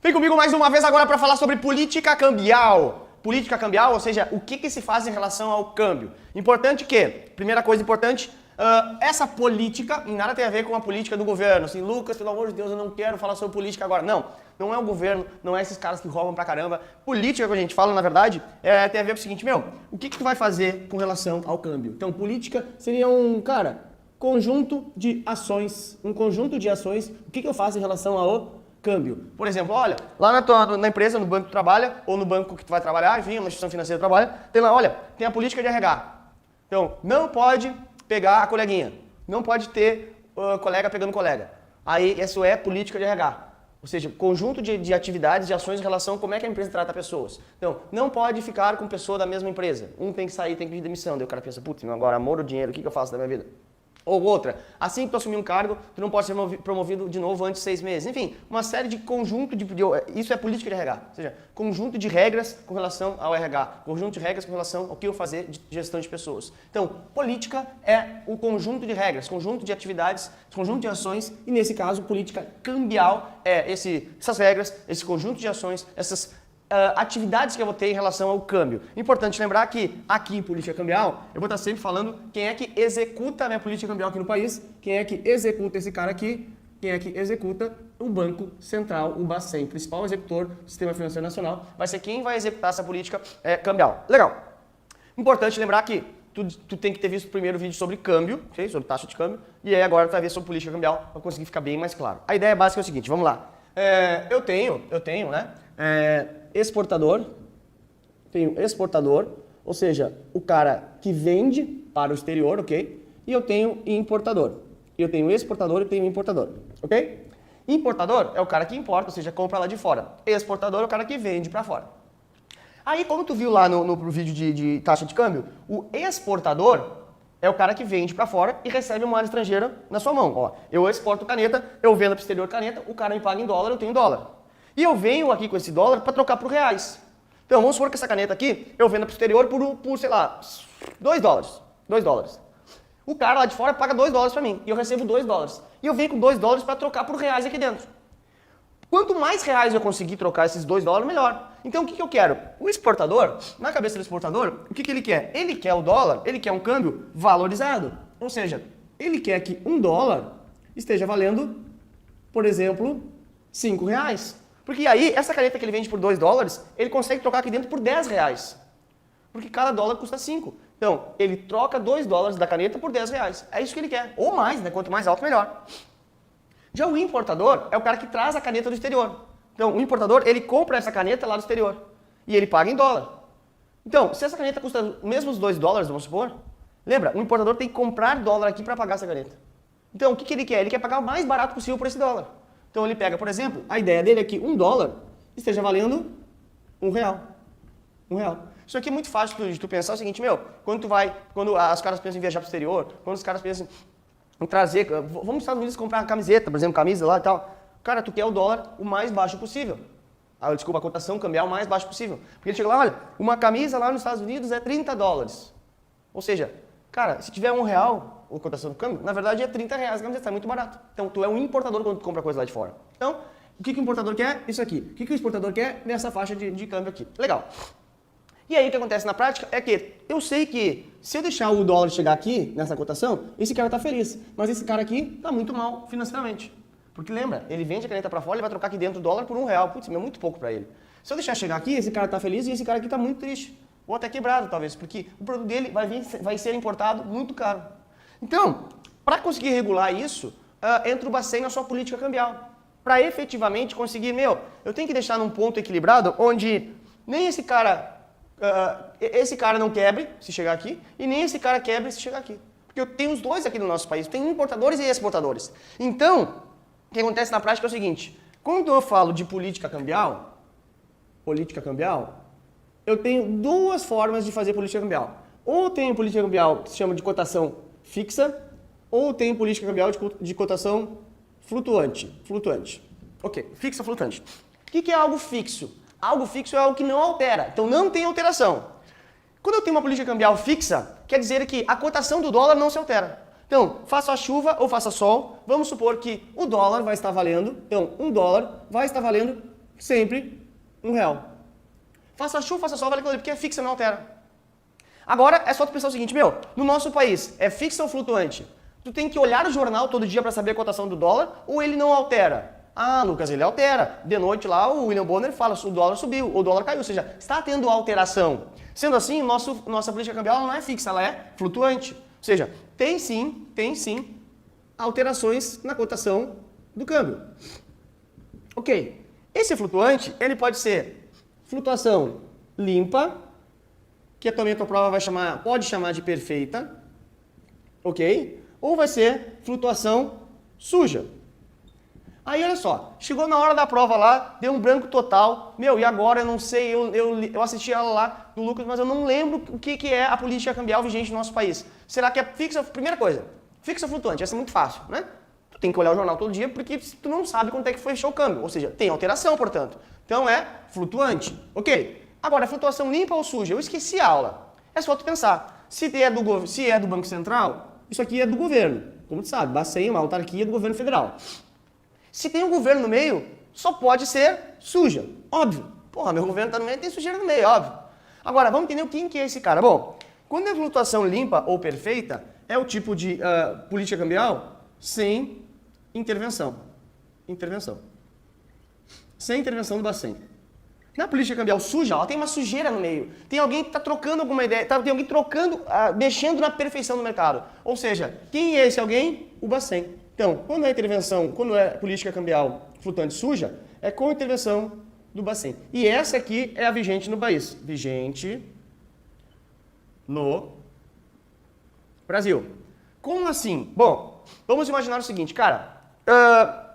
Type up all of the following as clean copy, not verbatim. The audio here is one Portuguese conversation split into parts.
Vem comigo mais uma vez agora para falar sobre política cambial. Política cambial, ou seja, o que se faz em relação ao câmbio. Importante que, primeira coisa importante, essa política em nada tem a ver com a política do governo. Assim, Lucas, pelo amor de Deus, eu não quero falar sobre política agora. Não, não é o governo, não é esses caras que roubam pra caramba. Política que a gente fala, na verdade, tem a ver com o seguinte, o que tu vai fazer com relação ao câmbio? Então, política seria conjunto de ações, o que eu faço em relação ao câmbio. Por exemplo, olha, lá na empresa, no banco que tu trabalha, ou no banco que tu vai trabalhar, enfim, uma instituição financeira que trabalha, tem lá, olha, tem a política de RH. Então, não pode pegar a coleguinha, não pode ter colega pegando colega. Aí, isso é política de RH. Ou seja, conjunto de atividades, de ações em relação a como é que a empresa trata pessoas. Então, não pode ficar com pessoa da mesma empresa. Um tem que sair, tem que pedir demissão. Daí o cara pensa, putz, agora amor ou dinheiro, o que eu faço da minha vida? Ou outra, assim que tu assumir um cargo, tu não pode ser promovido de novo antes de 6 meses. Enfim, uma série de conjunto isso é política de RH. Ou seja, conjunto de regras com relação ao RH. Conjunto de regras com relação ao que eu fazer de gestão de pessoas. Então, política é o conjunto de regras, conjunto de atividades, conjunto de ações. E nesse caso, política cambial é essas regras, esse conjunto de ações, essas atividades que eu vou ter em relação ao câmbio. Importante lembrar que aqui em política cambial, eu vou estar sempre falando quem é que executa a minha política cambial aqui no país, quem é que executa esse cara aqui, quem é que executa o Banco Central, o Bacen, principal executor do Sistema Financeiro Nacional, vai ser quem vai executar essa política cambial. Legal. Importante lembrar que tu tem que ter visto o primeiro vídeo sobre câmbio, okay? Sobre taxa de câmbio, e aí agora tu vai ver sobre política cambial para conseguir ficar bem mais claro. A ideia básica é o seguinte, vamos lá. Eu tenho, né? Exportador, ou seja, o cara que vende para o exterior, ok? E eu tenho importador. Eu tenho exportador e tenho importador, ok? Importador é o cara que importa, ou seja, compra lá de fora. Exportador é o cara que vende para fora. Aí, como tu viu lá no vídeo de taxa de câmbio, o exportador é o cara que vende para fora e recebe moeda estrangeira na sua mão. Ó, eu exporto caneta, eu vendo para o exterior caneta, o cara me paga em dólar, eu tenho dólar. E eu venho aqui com esse dólar para trocar por reais. Então, vamos supor que essa caneta aqui, eu vendo para o exterior por, sei lá, 2 dólares. 2 dólares. O cara lá de fora paga 2 dólares para mim e eu recebo 2 dólares. E eu venho com 2 dólares para trocar por reais aqui dentro. Quanto mais reais eu conseguir trocar esses 2 dólares, melhor. Então, o que eu quero? O exportador, na cabeça do exportador, o que ele quer? Ele quer o dólar, ele quer um câmbio valorizado. Ou seja, ele quer que um dólar esteja valendo, por exemplo, 5 reais. Porque aí, essa caneta que ele vende por 2 dólares, ele consegue trocar aqui dentro por 10 reais. Porque cada dólar custa 5. Então, ele troca 2 dólares da caneta por 10 reais. É isso que ele quer. Ou mais, né? Quanto mais alto, melhor. Já o importador é o cara que traz a caneta do exterior. Então, o importador, ele compra essa caneta lá do exterior. E ele paga em dólar. Então, se essa caneta custa mesmo os 2 dólares, vamos supor, lembra, o importador tem que comprar dólar aqui para pagar essa caneta. Então, o que ele quer? Ele quer pagar o mais barato possível por esse dólar. Então ele pega, por exemplo, a ideia dele é que 1 dólar esteja valendo 1 real. 1 real. Isso aqui é muito fácil de tu pensar o seguinte, quando os caras pensam em viajar para o exterior, quando os caras pensam em trazer, vamos nos Estados Unidos comprar uma camiseta, por exemplo, camisa lá e tal. Cara, tu quer o dólar o mais baixo possível. A cotação cambial o mais baixo possível. Porque ele chega lá, olha, uma camisa lá nos Estados Unidos é 30 dólares. Ou seja, cara, se tiver 1 real, a cotação do câmbio, na verdade é 30 reais, a camiseta é muito barato. Então, tu é um importador quando tu compra coisa lá de fora. Então, o que o importador quer? Isso aqui. O que o exportador quer? Nessa faixa de câmbio aqui. Legal. E aí, o que acontece na prática é que eu sei que se eu deixar o dólar chegar aqui, nessa cotação, esse cara tá feliz. Mas esse cara aqui tá muito mal financeiramente. Porque lembra, ele vende a caneta para fora e vai trocar aqui dentro o dólar por 1 real. Putz, é muito pouco para ele. Se eu deixar chegar aqui, esse cara tá feliz e esse cara aqui tá muito triste. Ou até quebrado, talvez, porque o produto dele vai ser importado muito caro. Então, para conseguir regular isso, entra o Bacen na sua política cambial. Para efetivamente conseguir, eu tenho que deixar num ponto equilibrado onde nem esse cara não quebre se chegar aqui e nem esse cara quebre se chegar aqui. Porque eu tenho os dois aqui no nosso país, tem importadores e exportadores. Então, o que acontece na prática é o seguinte, quando eu falo de política cambial, eu tenho 2 formas de fazer política cambial. Ou tenho política cambial que se chama de cotação fixa, ou tem política cambial de cotação flutuante. Ok, fixa, flutuante. O que é algo fixo? Algo fixo é algo que não altera, então não tem alteração. Quando eu tenho uma política cambial fixa, quer dizer que a cotação do dólar não se altera. Então, faça chuva ou faça sol, vamos supor que o dólar vai estar valendo, então 1 dólar vai estar valendo sempre R$1. Faça chuva, faça sol, vale aquilo ali, porque é fixa, não altera. Agora é só tu pensar o seguinte, no nosso país, é fixa ou flutuante? Tu tem que olhar o jornal todo dia para saber a cotação do dólar ou ele não altera? Ah, Lucas, ele altera. De noite lá o William Bonner fala o dólar subiu, o dólar caiu, ou seja, está tendo alteração. Sendo assim, nossa política cambial não é fixa, ela é flutuante. Ou seja, tem sim alterações na cotação do câmbio. Ok, esse flutuante, ele pode ser flutuação limpa, que atualmente a prova pode chamar de perfeita, ok? Ou vai ser flutuação suja. Aí olha só, chegou na hora da prova lá, deu um branco total, e agora eu não sei, eu assisti ela lá do Lucas, mas eu não lembro o que é a política cambial vigente no nosso país. Será que é fixa? Primeira coisa, fixa ou flutuante? Essa é muito fácil, né? Tu tem que olhar o jornal todo dia porque tu não sabe quanto é que fechou o câmbio, ou seja, tem alteração, portanto. Então é flutuante, ok? Agora, flutuação limpa ou suja? Eu esqueci a aula. É só tu pensar, se é do Banco Central, isso aqui é do governo, como tu sabe, Bacen é uma autarquia do governo federal. Se tem um governo no meio, só pode ser suja, óbvio. Porra, meu governo tá no meio, tem sujeira no meio, óbvio. Agora, vamos entender quem que é esse cara. Bom, quando é flutuação limpa ou perfeita, é o tipo de política cambial sem intervenção. Sem intervenção do Bacen. Na política cambial suja, ó, tem uma sujeira no meio. Tem alguém que está trocando alguma ideia, tem alguém mexendo na perfeição do mercado. Ou seja, quem é esse alguém? O Bacen. Então, quando é política cambial flutuante suja, é com intervenção do Bacen. E essa aqui é a vigente no país. Vigente no Brasil. Como assim? Bom, vamos imaginar o seguinte, cara.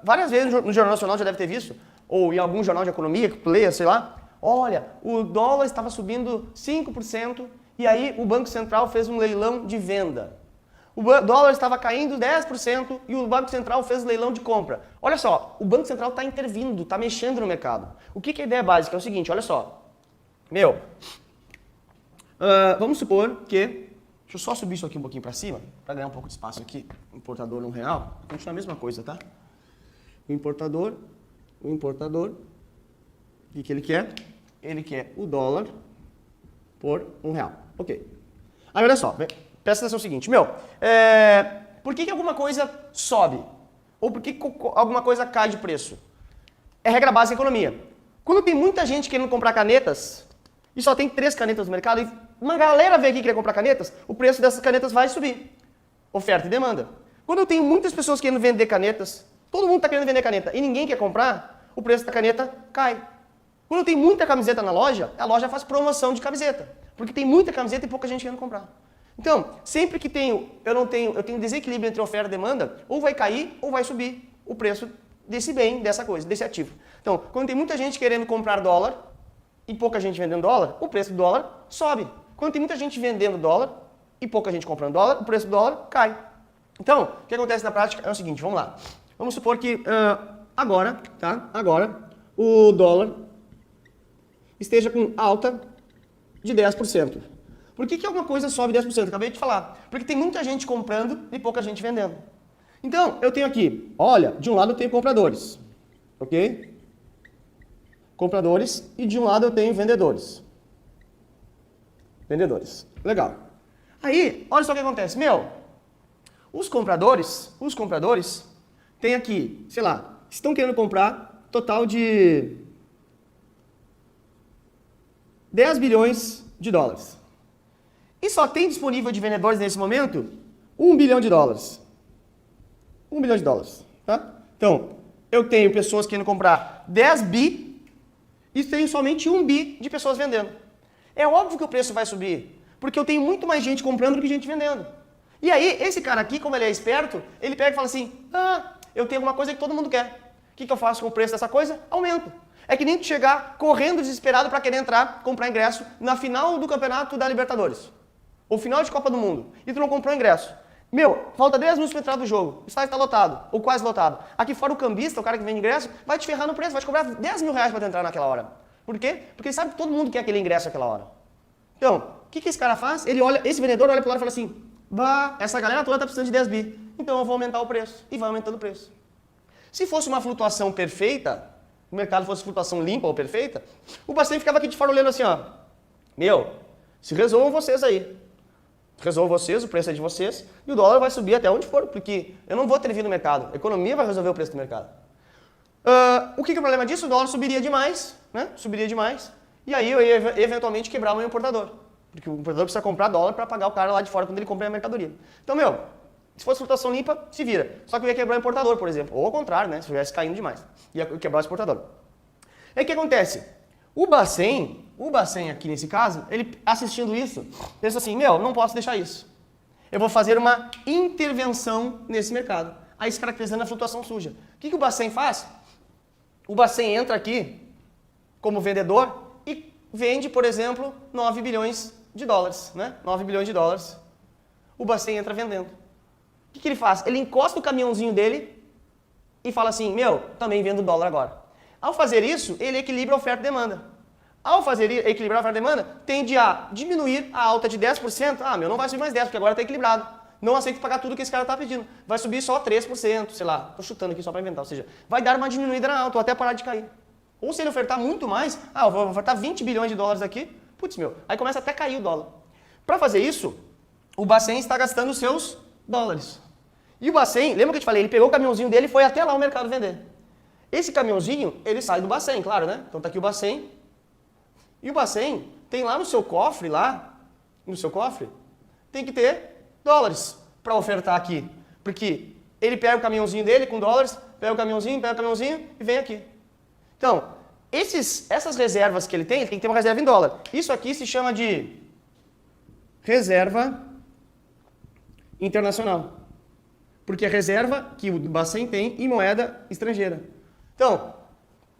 Várias vezes no Jornal Nacional já deve ter visto, ou em algum jornal de economia que tu leia, sei lá, olha, o dólar estava subindo 5% e aí o Banco Central fez um leilão de venda. O dólar estava caindo 10% e o Banco Central fez leilão de compra. Olha só, o Banco Central está intervindo, está mexendo no mercado. O que é a ideia básica? É o seguinte, olha só. Vamos supor que... Deixa eu só subir isso aqui um pouquinho para cima, para ganhar um pouco de espaço aqui. Importador no real, continua a mesma coisa, tá? O importador, o que ele quer? Ele quer o dólar por R$1. Ok. Aí olha só, presta atenção no seguinte, por que alguma coisa sobe? Ou por que alguma coisa cai de preço? É regra básica da economia. Quando tem muita gente querendo comprar canetas, e só tem 3 canetas no mercado, e uma galera vem aqui querer comprar canetas, o preço dessas canetas vai subir. Oferta e demanda. Quando eu tenho muitas pessoas querendo vender canetas, todo mundo está querendo vender caneta e ninguém quer comprar, o preço da caneta cai. Quando eu tenho muita camiseta na loja, a loja faz promoção de camiseta. Porque tem muita camiseta e pouca gente querendo comprar. Então, sempre que eu tenho desequilíbrio entre oferta e demanda, ou vai cair ou vai subir o preço desse bem, dessa coisa, desse ativo. Então, quando tem muita gente querendo comprar dólar e pouca gente vendendo dólar, o preço do dólar sobe. Quando tem muita gente vendendo dólar e pouca gente comprando dólar, o preço do dólar cai. Então, o que acontece na prática é o seguinte, vamos lá. Vamos supor que agora o dólar esteja com alta de 10%. Por que alguma coisa sobe 10%? Acabei de falar. Porque tem muita gente comprando e pouca gente vendendo. Então, eu tenho aqui, olha, de um lado eu tenho compradores, ok? Compradores e de um lado eu tenho vendedores. Legal. Aí, olha só o que acontece. Os compradores têm aqui, sei lá, estão querendo comprar total de 10 bilhões de dólares. E só tem disponível de vendedores nesse momento 1 bilhão de dólares. 1 bilhão de dólares, tá? Então, eu tenho pessoas querendo comprar 10 bi e tenho somente 1 bi de pessoas vendendo. É óbvio que o preço vai subir, porque eu tenho muito mais gente comprando do que gente vendendo. E aí, esse cara aqui, como ele é esperto, ele pega e fala assim, eu tenho alguma coisa que todo mundo quer. O que eu faço com o preço dessa coisa? Aumento. É que nem tu chegar correndo desesperado para querer entrar, comprar ingresso na final do campeonato da Libertadores. Ou final de Copa do Mundo. E tu não comprou ingresso. Falta 10 minutos para entrar do jogo. O estádio está lotado, ou quase lotado. Aqui fora o cambista, o cara que vende ingresso, vai te ferrar no preço, vai te cobrar 10 mil reais para tu entrar naquela hora. Por quê? Porque ele sabe que todo mundo quer aquele ingresso naquela hora. Então, o que esse cara faz? Esse vendedor olha para lá e fala assim, essa galera toda está precisando de 10 bi. Então eu vou aumentar o preço. E vai aumentando o preço. Se fosse uma flutuação perfeita, o mercado fosse flutuação limpa ou perfeita, o Bacen ficava aqui de fora olhando assim, ó. Meu, se resolvam vocês aí. Resolvam vocês, o preço é de vocês, e o dólar vai subir até onde for, porque eu não vou intervir no mercado. A economia vai resolver o preço do mercado. O que é o problema disso? O dólar subiria demais, né? Subiria demais. E aí eu ia eventualmente quebrar o meu importador. Porque o importador precisa comprar dólar para pagar o cara lá de fora quando ele compra a mercadoria. Então, meu, se fosse flutuação limpa, se vira. Só que eu ia quebrar o importador, por exemplo. Ou ao contrário, né? Se estivesse caindo demais. Ia quebrar o exportador. Aí o que acontece? O Bacen aqui nesse caso, ele assistindo isso, pensa assim, meu, não posso deixar isso. Eu vou fazer uma intervenção nesse mercado. Aí se caracterizando a flutuação suja. O que o Bacen faz? O Bacen entra aqui como vendedor e vende, por exemplo, 9 bilhões de dólares, né? 9 bilhões de dólares. O Bacen entra vendendo. O que ele faz? Ele encosta o caminhãozinho dele e fala assim, meu, também vendo dólar agora. Ao fazer isso, ele equilibra a oferta e demanda. Ao equilibrar a oferta e demanda, tende a diminuir a alta de 10%. Ah, meu, não vai subir mais 10%, porque agora está equilibrado. Não aceito pagar tudo que esse cara está pedindo. Vai subir só 3%, sei lá. Estou chutando aqui só para inventar. Ou seja, vai dar uma diminuída na alta, ou até parar de cair. Ou se ele ofertar muito mais, eu vou ofertar 20 bilhões de dólares aqui, putz, meu, aí começa até a cair o dólar. Para fazer isso, o Bacen está gastando os seus dólares. E o Bacen, lembra que eu te falei, ele pegou o caminhãozinho dele e foi até lá o mercado vender. Esse caminhãozinho, ele sai do Bacen, claro, né? Então tá aqui o Bacen. E o Bacen tem lá no seu cofre, tem que ter dólares para ofertar aqui. Porque ele pega o caminhãozinho dele com dólares, pega o caminhãozinho e vem aqui. Então, essas reservas que ele tem que ter uma reserva em dólar. Isso aqui se chama de reserva internacional. Porque é a reserva que o Bacen tem em moeda estrangeira. Então,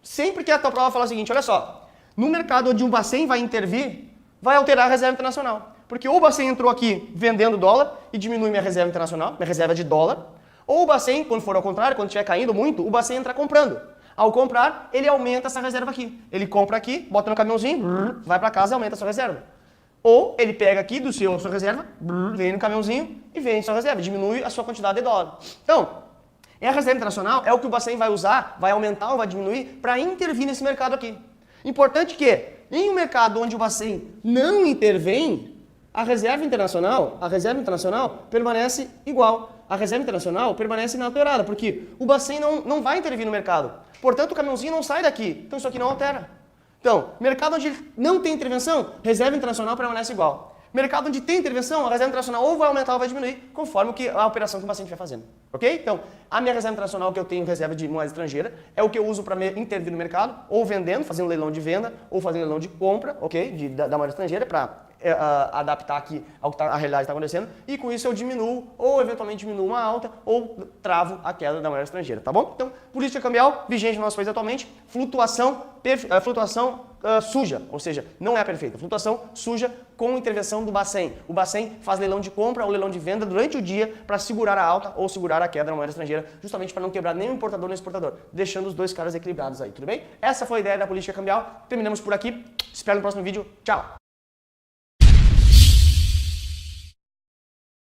sempre que a tua prova fala o seguinte, olha só, no mercado onde o Bacen vai intervir, vai alterar a reserva internacional. Porque ou o Bacen entrou aqui vendendo dólar e diminui minha reserva internacional, minha reserva de dólar, ou o Bacen, quando for ao contrário, quando estiver caindo muito, o Bacen entra comprando. Ao comprar, ele aumenta essa reserva aqui. Ele compra aqui, bota no caminhãozinho, vai para casa e aumenta a sua reserva. Ou ele pega aqui do sua reserva, vem no caminhãozinho e vende sua reserva, diminui a sua quantidade de dólar. Então, a reserva internacional é o que o Bacen vai usar, vai aumentar ou vai diminuir para intervir nesse mercado aqui. Importante que, em um mercado onde o Bacen não intervém, a reserva internacional permanece igual. A reserva internacional permanece inalterada, porque o Bacen não vai intervir no mercado. Portanto, o caminhãozinho não sai daqui. Então, isso aqui não altera. Então, mercado onde não tem intervenção, reserva internacional permanece igual. Mercado onde tem intervenção, a reserva internacional ou vai aumentar ou vai diminuir, conforme a operação que o Bacen estiver fazendo. Ok? Então, a minha reserva internacional que eu tenho reserva de moeda estrangeira é o que eu uso para intervir no mercado, ou vendendo, fazendo leilão de venda, ou fazendo leilão de compra, ok? Da moeda estrangeira, para adaptar aqui ao que a realidade está acontecendo, e com isso eu diminuo, ou eventualmente diminuo uma alta, ou travo a queda da moeda estrangeira, tá bom? Então, política cambial vigente no nosso país atualmente, flutuação suja, ou seja, não é a perfeita, flutuação suja com intervenção do Bacen. O Bacen faz leilão de compra ou leilão de venda durante o dia para segurar a alta ou segurar a queda da moeda estrangeira, justamente para não quebrar nem o importador nem o exportador, deixando os dois caras equilibrados aí, tudo bem? Essa foi a ideia da política cambial, terminamos por aqui, espero no próximo vídeo, tchau!